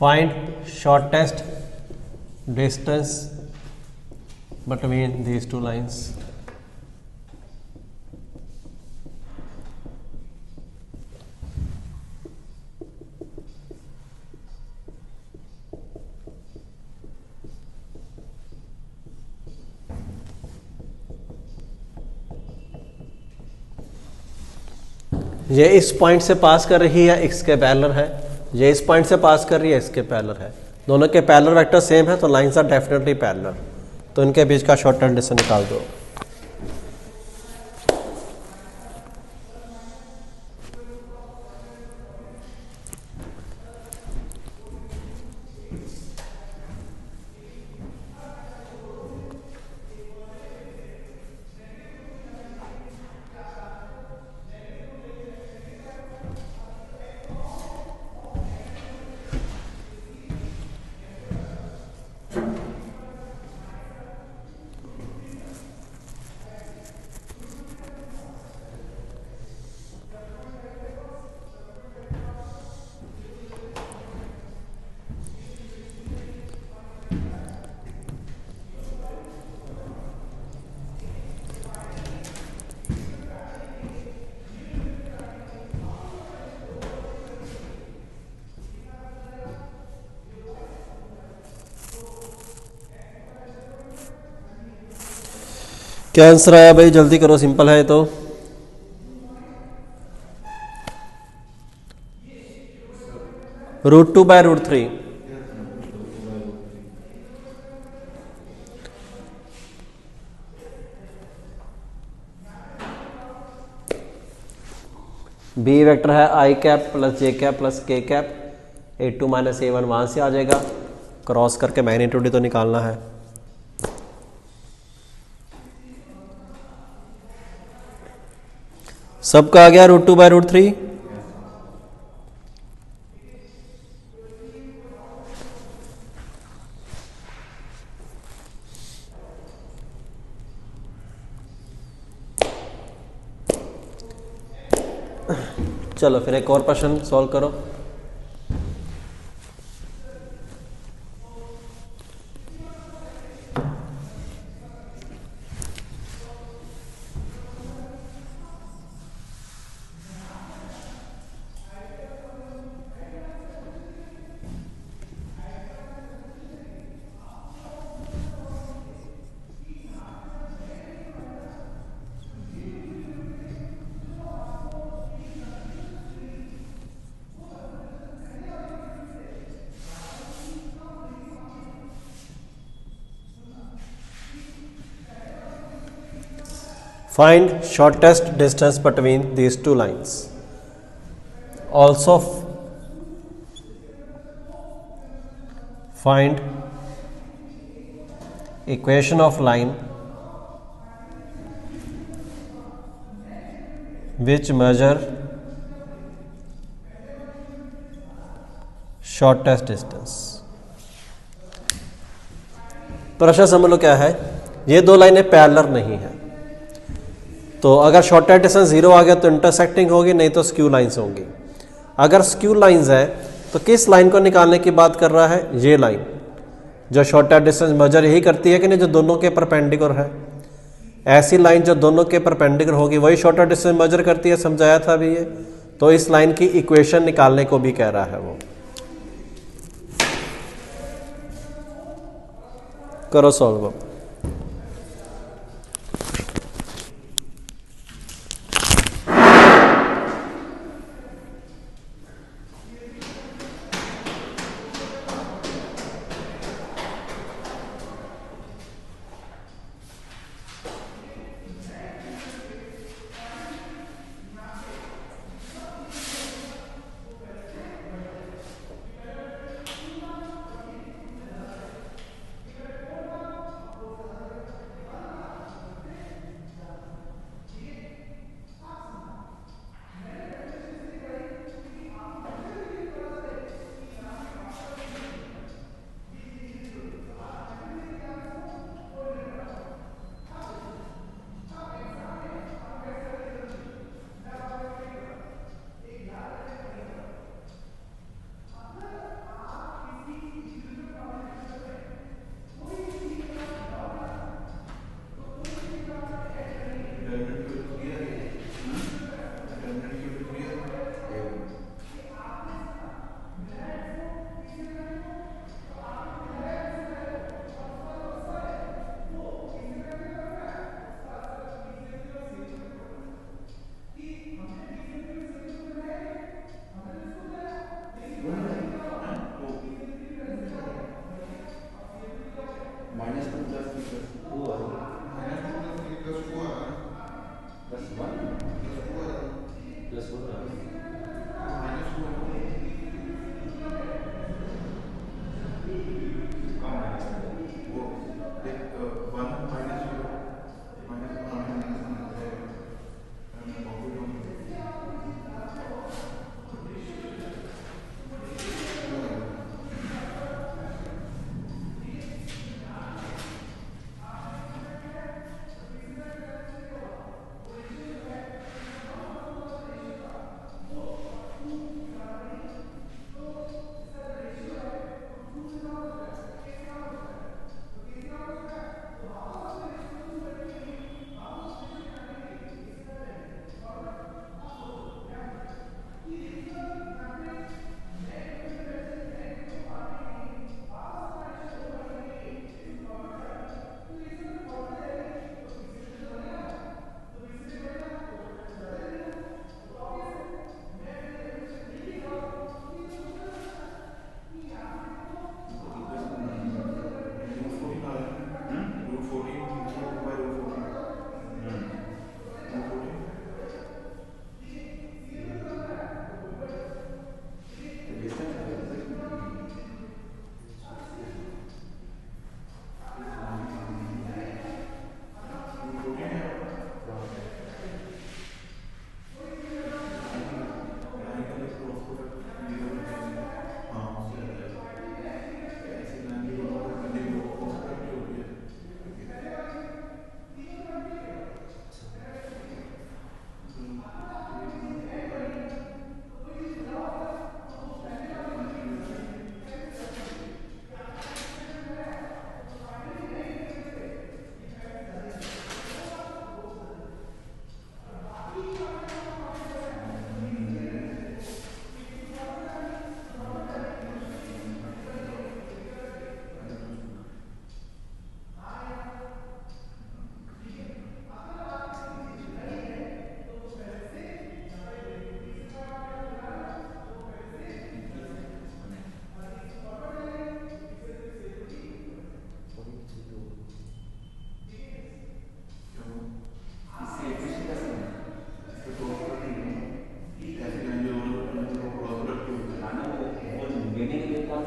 find shortest distance between these two lines. ये इस पॉइंट से पास कर रही है, इसके पैरेलल है, ये इस पॉइंट से पास कर रही है, इसके पैरेलल है, दोनों के पैरेलल वेक्टर सेम है, तो लाइंस आर डेफिनेटली पैरेलल, तो इनके बीच का शॉर्टेस्ट डिस्टेंस निकाल दो। क्या आंसर आया भाई, जल्दी करो, सिंपल है तो। √2/√3। बी वेक्टर है i cap plus j cap plus k cap, A2 minus A1 वहां से आ जाएगा, क्रॉस करके मैग्नीट्यूड तो निकालना है। सबका आ गया √2/√3। चलो फिर एक और प्रश्न सॉल्व करो। Find shortest distance between these two lines. Also find equation of line which measure shortest distance। प्रश्न समझ लो क्या है, ये दो लाइनें पैरेलल नहीं है, तो अगर शॉर्टेस्ट डिस्टेंस 0 आ गया तो इंटरसेक्टिंग होगी, नहीं तो स्क्यू लाइंस होंगी। अगर स्क्यू लाइंस है तो किस लाइन को निकालने की बात कर रहा है, ये लाइन जो शॉर्टेस्ट डिस्टेंस मेजर यही करती है कि नहीं, जो दोनों के परपेंडिकुलर है। ऐसी लाइन जो दोनों के परपेंडिकुलर होगी वही शॉर्टेस्ट डिस्टेंस मेजर करती है, समझाया था अभी ये। तो इस लाइन की इक्वेशन निकालने को भी कह रहा है वो। करो सॉल्व।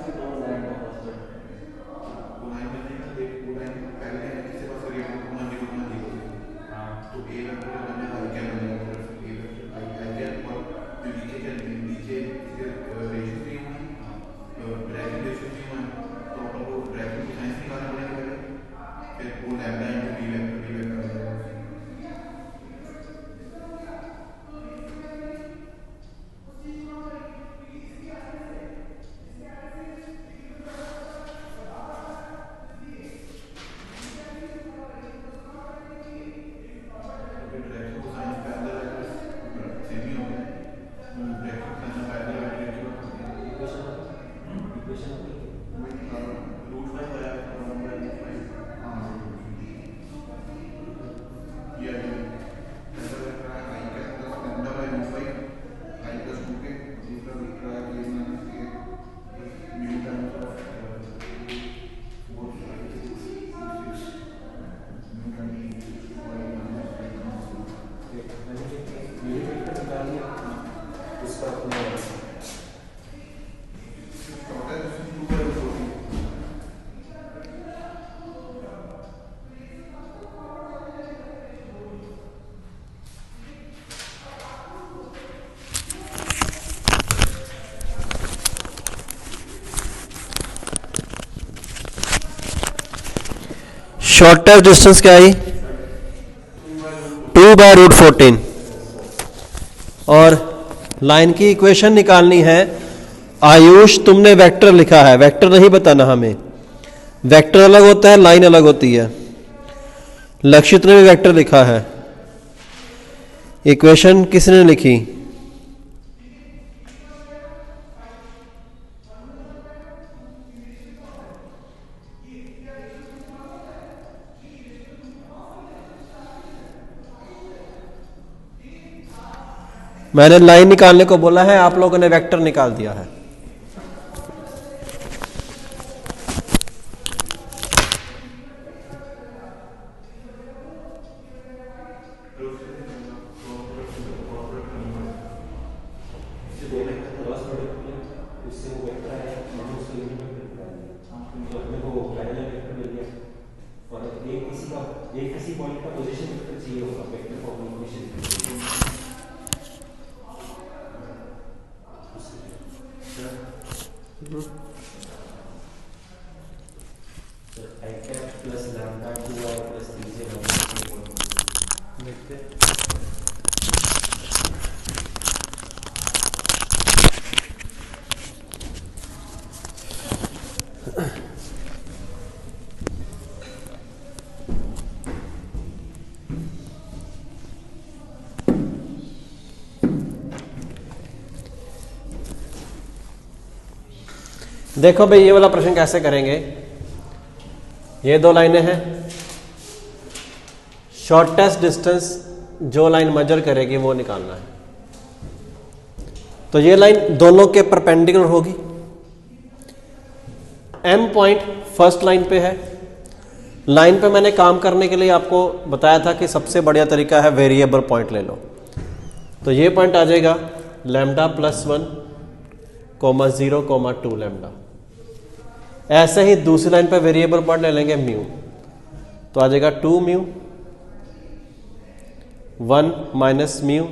वो लाइन में नहीं ना देख, वो लाइन पहले है किसके पास वेरिएबल को मान जीरो तो ए वेक्टर का बनेगा आई कैन बनेगा, ए वेक्टर आई कैन और जो नीचे के रेशियो नहीं हुआ, ड्रैगिंग रेशियो नहीं हुआ, तो अपन को ड्रैगिंग की साइंस निकालना पड़ेगा पहले, फिर वो लैम्डा इनटू बी वेक्टर आ जाएगा। शॉर्टेस्ट डिस्टेंस क्या आई? 2/√14। और लाइन की इक्वेशन निकालनी है। आयुष तुमने वेक्टर लिखा है, वेक्टर नहीं बताना हमें, वेक्टर अलग होता है, लाइन अलग होती है। लक्षित ने भी वेक्टर लिखा है, इक्वेशन किसने लिखी? मैंने लाइन निकालने को बोला है, आप लोगों ने वेक्टर निकाल दिया है। देखो भाई, ये वाला प्रश्न कैसे करेंगे। ये दो लाइनें हैं, शॉर्टेस्ट डिस्टेंस जो लाइन मेजर करेगी वो निकालना है। तो ये लाइन दोनों के परपेंडिकुलर होगी। एम पॉइंट फर्स्ट लाइन पे है। लाइन पे मैंने काम करने के लिए आपको बताया था कि सबसे बढ़िया तरीका है वेरिएबल पॉइंट ले लो। तो ये पॉइंट आ जाएगा λ+1, 0, 2 लैम्डा। ऐसे ही दूसरी लाइन पे वेरिएबल पॉइंट ले लेंगे म्यू, तो आ जाएगा 2 म्यू, 1 माइनस म्यू,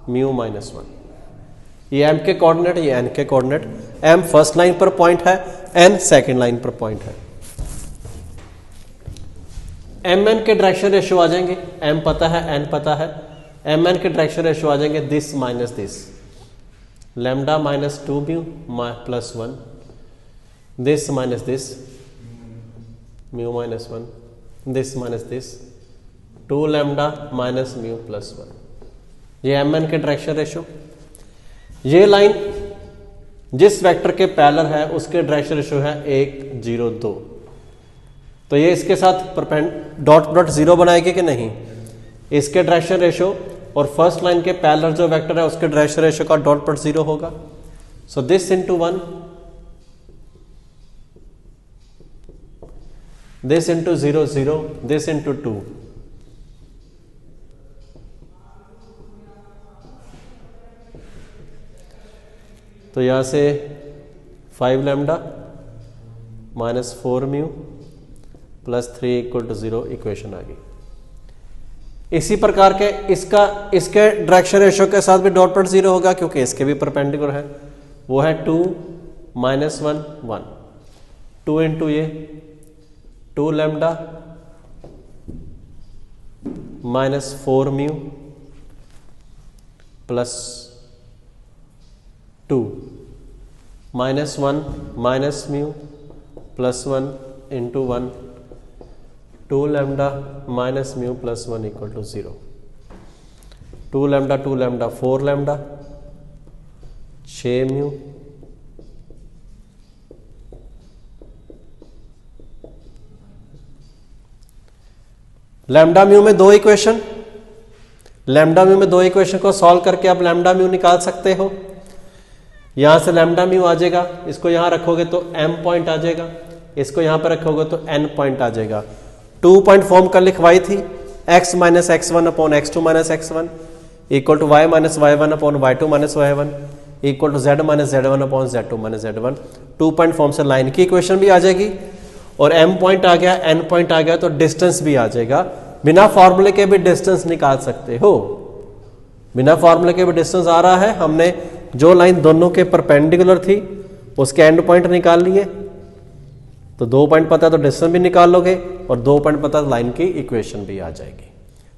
म्यू -1। ये एम के कोऑर्डिनेट, ये एन के कोऑर्डिनेट। एम फर्स्ट लाइन पर पॉइंट है, एन सेकंड लाइन पर पॉइंट है। एम एन के डायरेक्शन रेशियो आ जाएंगे, एम पता है, एन पता है। एम एन के डायरेक्शन रेशियो आ जाएंगे this minus this, lambda -2 mu +1, this minus this, mu -1, this minus this, 2 lambda minus mu +1। ये एम एन के डायरेक्शन रेशियो। ये लाइन जिस वेक्टर के पैरेलल है उसके डायरेक्शन रेशियो है 1, 0, 2। तो ये इसके साथ डॉट डॉट 0 बनाएगी कि नहीं? इसके डायरेक्शन रेशियो और फर्स्ट लाइन के पैरेलल जो वेक्टर है उसके डायरेक्शन रेशियो का डॉट डॉट 0 होगा। So this into 1, this into 0, 0, this into 2। तो यहां से 5 lambda minus 4 mu plus 3 equal to 0 equation आ गई। इसी प्रकार के इसके डायरेक्शन रेशियो के साथ भी डॉट प्रोडक्ट 0 होगा क्योंकि इसके भी परपेंडिकुलर है। वो है 2 माइनस 1 1 2 इंटू ये 2 lambda minus 4 mu plus 2 minus 1 minus mu plus 1 into 1 2 lambda minus mu plus 1 equal to 0। 2 lambda 4 lambda 6 mu lambda mu में दो इक्वेशन, लैम्डा म्यू में दो इक्वेशन को सॉल्व करके आप लैम्डा म्यू निकाल सकते हो। यहां से लैम्डा म्यू आ जाएगा, इसको यहां रखोगे तो m पॉइंट आ जाएगा, इसको यहां पर रखोगे तो n पॉइंट आ जाएगा। 2 पॉइंट फॉर्म कर लिखवाई थी, x minus x1 upon x2 minus x1 equal to y minus y1 upon y2 minus y1 equal to z minus z1 upon z2 minus z1। 2 point form से लाइन की इक्वेशन भी आ जाएगी और m पॉइंट आ गया, n पॉइंट आ गया तो डिस्टेंस भी आ जाएगा। बिना फॉर्मूले के भी डिस्टेंस निकाल सकते हो, बिना फॉर्मूले के भी डिस्टेंस आ रहा है। हमने जो लाइन दोनों के परपेंडिकुलर थी उसके एंड पॉइंट निकाल लिए, तो 2 पॉइंट पता है तो डिस्टेंस भी निकाल लोगे और 2 पॉइंट पता है तो लाइन की इक्वेशन भी आ जाएगी।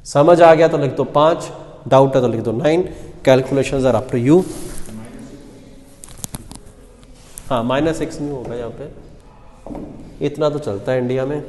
समझ आ गया तो लिख दो 5, डाउट है तो लिख दो 9। Calculations are up to you. हाँ -6 नहीं होगा यहाँ पे, इतना तो चलता है इंडिया में।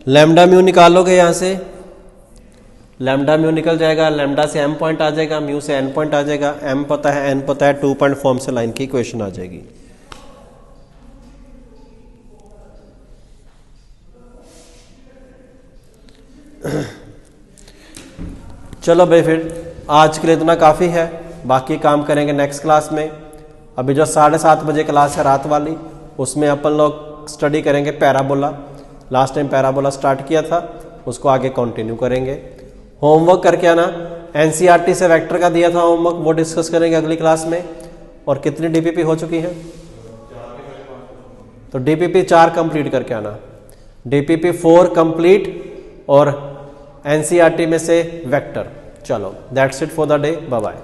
लैम्डा म्यू निकालोगे यहां से, लैम्डा म्यू निकल जाएगा, लैम्डा से m पॉइंट आ जाएगा, म्यू से n पॉइंट आ जाएगा, m पता है n पता है, 2 पॉइंट फॉर्म से लाइन की इक्वेशन आ जाएगी। चलो भाई फिर आज के लिए इतना काफ़ी है, बाकी काम करेंगे नेक्स्ट क्लास में। अभी जो 7:30 बजे क्लास है रात वाली, उसमें अपन लोग स्टडी करेंगे parabola. Last time parabola start किया था, उसको आगे कंटिन्यू करेंगे। होमवर्क करके आना, एनसीईआरटी से वेक्टर का दिया था होमवर्क, वो डिस्कस करेंगे अगली क्लास में। और कितनी डीपीपी हो चुकी है? तो डीपीपी 4 कंप्लीट करके आना, डीपीपी 4 कंप्लीट और एनसीईआरटी में से वेक्टर। चलो that's it for the day, bye bye.